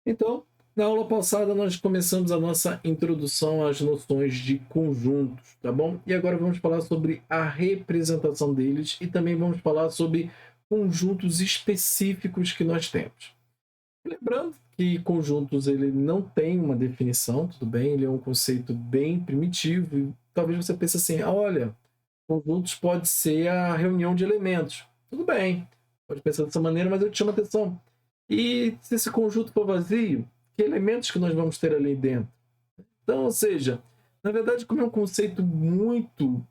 Então, na aula passada nós começamos a nossa introdução às noções de conjuntos, tá bom? E agora vamos falar sobre a representação deles e também vamos falar sobre conjuntos específicos que nós temos. Lembrando que conjuntos ele não tem uma definição, tudo bem? Ele é um conceito bem primitivo e talvez você pense assim, olha, conjuntos pode ser a reunião de elementos. Tudo bem, pode pensar dessa maneira, mas eu te chamo a atenção. E se esse conjunto for vazio, que elementos que nós vamos ter ali dentro? Então, ou seja, na verdade, como é um conceito muito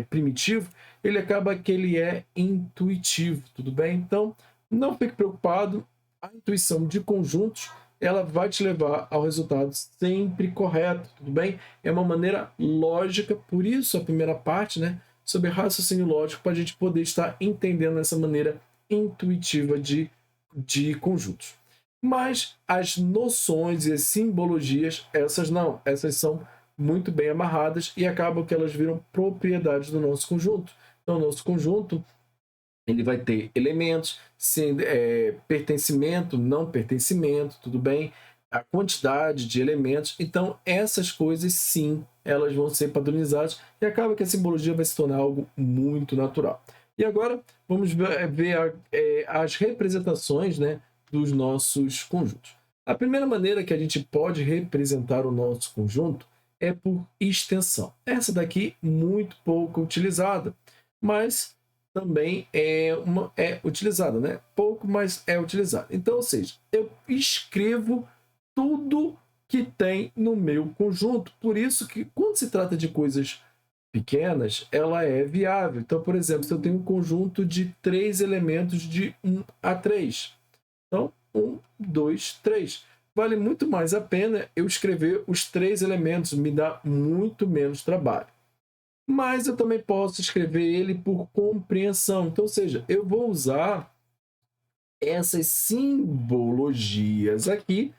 primitivo, ele acaba que ele é intuitivo, tudo bem? Então, não fique preocupado, a intuição de conjuntos, ela vai te levar ao resultado sempre correto, tudo bem? É uma maneira lógica, por isso a primeira parte, né, sobre raciocínio lógico, para a gente poder estar entendendo essa maneira intuitiva de conjuntos. Mas as noções e as simbologias, essas não, essas são muito bem amarradas e acabam que elas viram propriedades do nosso conjunto. Então, o nosso conjunto ele vai ter elementos, pertencimento, não pertencimento, tudo bem? A quantidade de elementos. Então, essas coisas, sim, elas vão ser padronizadas e acaba que a simbologia vai se tornar algo muito natural. E agora, vamos ver as representações, né, dos nossos conjuntos. A primeira maneira que a gente pode representar o nosso conjunto é por extensão. Essa daqui, muito pouco utilizada, mas também é utilizada, né? Pouco, mas é utilizada. Então, ou seja, eu escrevo tudo que tem no meu conjunto. Por isso que, quando se trata de coisas pequenas, ela é viável. Então, por exemplo, se eu tenho um conjunto de 3 elementos de 1 a 3, então, 1, 2, 3. Vale muito mais a pena eu escrever os 3 elementos, me dá muito menos trabalho. Mas eu também posso escrever ele por compreensão. Então, ou seja, eu vou usar essas simbologias aqui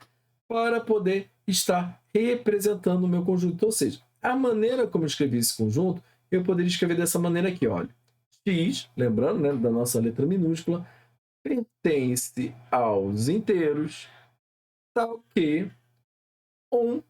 para poder estar representando o meu conjunto. Então, ou seja, a maneira como eu escrevi esse conjunto, eu poderia escrever dessa maneira aqui, olha. X, lembrando, né, da nossa letra minúscula, pertence aos inteiros, tal que 1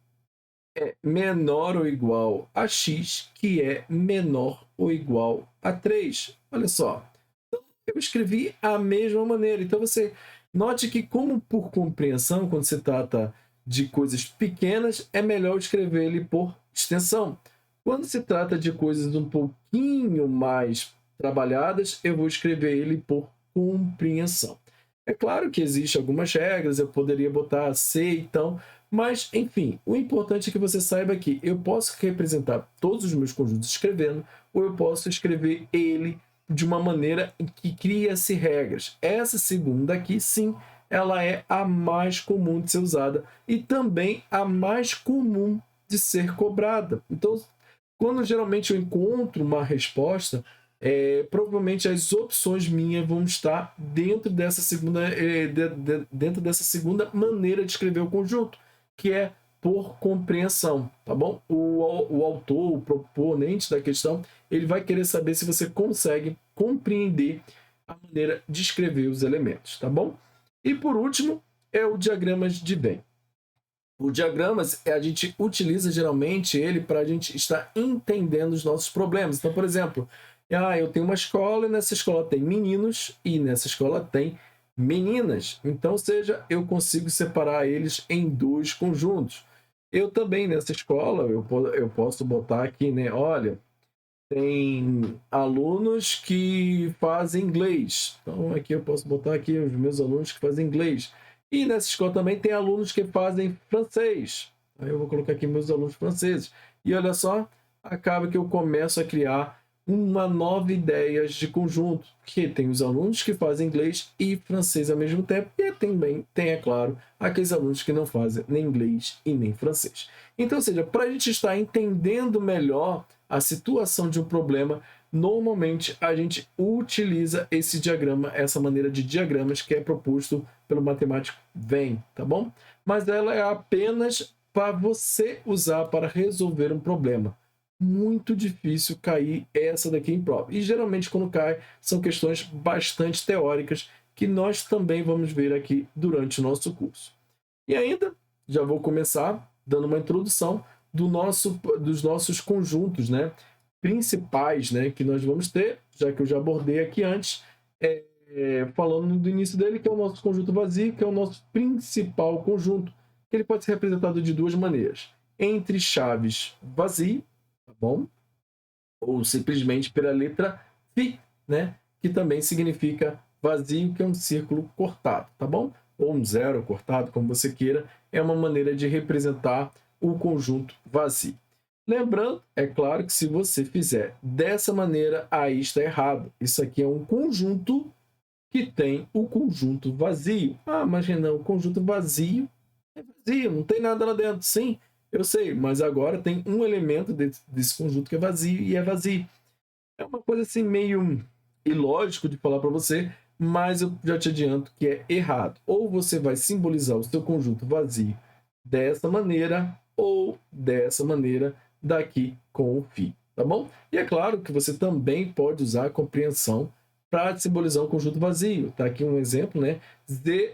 é menor ou igual a x, que é menor ou igual a 3. Olha só, eu escrevi a mesma maneira. Então, você note que, como por compreensão, quando se trata de coisas pequenas, é melhor escrever ele por extensão. Quando se trata de coisas um pouquinho mais trabalhadas, eu vou escrever ele por compreensão. É claro que existem algumas regras, eu poderia botar C, então, mas, enfim, o importante é que você saiba que eu posso representar todos os meus conjuntos escrevendo, ou eu posso escrever ele de uma maneira em que cria-se regras. Essa segunda aqui, sim, ela é a mais comum de ser usada e também a mais comum de ser cobrada. Então, quando geralmente eu encontro uma resposta, provavelmente as opções minhas vão estar dentro dessa segunda maneira de escrever o conjunto, que é por compreensão, tá bom? O autor, o proponente da questão, ele vai querer saber se você consegue compreender a maneira de escrever os elementos, tá bom? E por último, é o diagramas de Venn. O diagramas, a gente utiliza geralmente ele para a gente estar entendendo os nossos problemas. Então, por exemplo, eu tenho uma escola e nessa escola tem meninos e nessa escola tem meninas. Então, ou seja, eu consigo separar eles em 2 conjuntos. Eu também, nessa escola, eu posso botar aqui, né? Olha, tem alunos que fazem inglês. Então, aqui eu posso botar aqui os meus alunos que fazem inglês. E nessa escola também tem alunos que fazem francês. Aí eu vou colocar aqui meus alunos franceses. E olha só, acaba que eu começo a criar uma nova ideia de conjunto, que tem os alunos que fazem inglês e francês ao mesmo tempo, e também tem, é claro, aqueles alunos que não fazem nem inglês e nem francês. Então, ou seja, para a gente estar entendendo melhor a situação de um problema, normalmente a gente utiliza esse diagrama, essa maneira de diagramas que é proposto pelo matemático Venn, tá bom? Mas ela é apenas para você usar para resolver um problema. Muito difícil cair essa daqui em prova. E geralmente quando cai, são questões bastante teóricas que nós também vamos ver aqui durante o nosso curso. E ainda, já vou começar dando uma introdução dos nossos conjuntos, né, principais, né, que nós vamos ter, já que eu já abordei aqui antes, falando do início dele, que é o nosso conjunto vazio, que é o nosso principal conjunto, que ele pode ser representado de duas maneiras. Entre chaves vazio, tá bom? Ou simplesmente pela letra φ, né? Que também significa vazio, que é um círculo cortado, tá bom? Ou um zero cortado, como você queira, é uma maneira de representar o conjunto vazio. Lembrando, é claro que se você fizer dessa maneira, aí está errado. Isso aqui é um conjunto que tem o conjunto vazio. Ah, mas Renan, o conjunto vazio é vazio, não tem nada lá dentro. Sim, eu sei, mas agora tem um elemento desse conjunto que é vazio e é vazio. É uma coisa assim meio ilógico de falar para você, mas eu já te adianto que é errado. Ou você vai simbolizar o seu conjunto vazio dessa maneira ou dessa maneira daqui com o φ, tá bom? E é claro que você também pode usar a compreensão para simbolizar um conjunto vazio. Tá aqui um exemplo, né? Z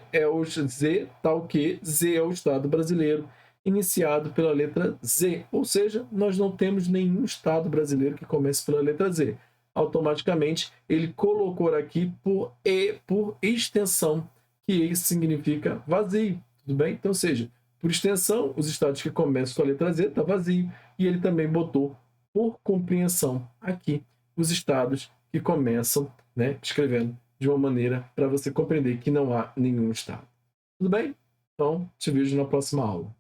tal que Z é o Estado brasileiro, iniciado pela letra Z, ou seja, nós não temos nenhum Estado brasileiro que comece pela letra Z. Automaticamente, ele colocou aqui por extensão, que isso significa vazio, tudo bem? Então, ou seja, por extensão, os estados que começam com a letra Z está vazio, e ele também botou por compreensão aqui os estados que começam, né, escrevendo de uma maneira para você compreender que não há nenhum estado. Tudo bem? Então, te vejo na próxima aula.